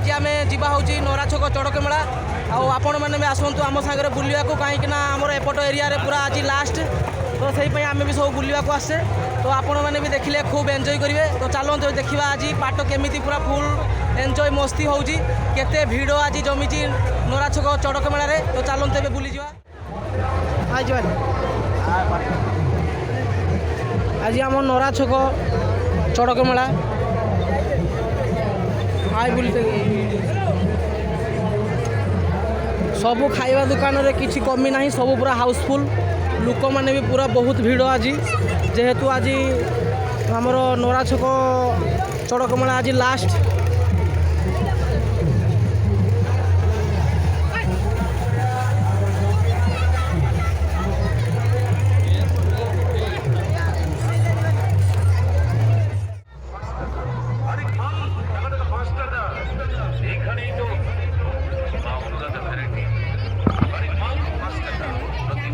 आज आम जा नरा छक चड़क मेला आपण मैंने भी आसतु आम सागर बुलवा कहीं आमर एपट एरिया पूरा आज लास्ट तो से आम भी सब बुलवा आसे तो आपण मैंने भी देखिले खूब एंजॉय करेंगे तो चलते देखा आज पाट केमी पूरा फुल एंजॉय मस्ती होची केते भिड़ आज जमी नरा छक चड़क मेल तो चलते बुली आज आम नरा छक चड़क मेला आई बुलते सबू खाइबा दुकान रे किसी कमी ना सब पूरा हाउसफुल लोक मैंने भी पूरा बहुत भिड़ आज जेहेतु आज आमर नरा छक चड़क मेला आज लास्ट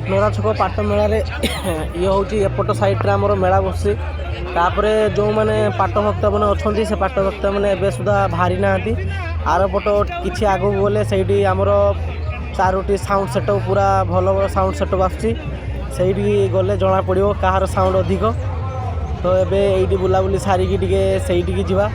नरा छक पाट मेल ये हूँ एपट साइड्रे आमर मेला बसी तापर जो मैंने पाट भक्त मैंने अच्छा से पाट भक्त मैंने एवं सुधा बाहरी ना आर पट कि आगे गले से आमर 4टी साउंड सेटअप पूरा भल भल साउंड सेटअप आसटी गले जना पड़ो कहार साउंड अधिक तो ये बुलाबुली सारिकी टे जा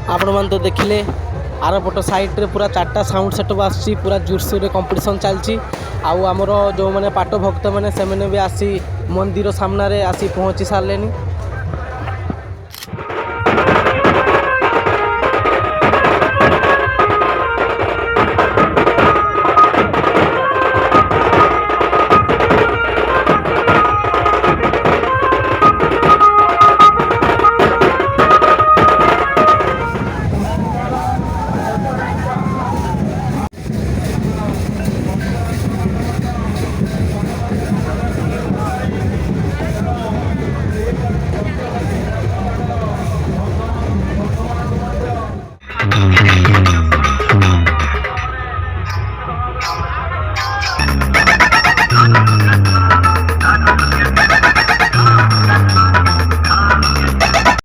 आपण मैंने तो देखिले आर पट साइड्रे पूरा 4टा साउंड सेटअप आसी पूरा जोरसोर कंपटीशन चलती आमर जो मैंने पाट भक्त मैंने से मैंने भी आसी मंदिर सामने आसी पहुँची सारे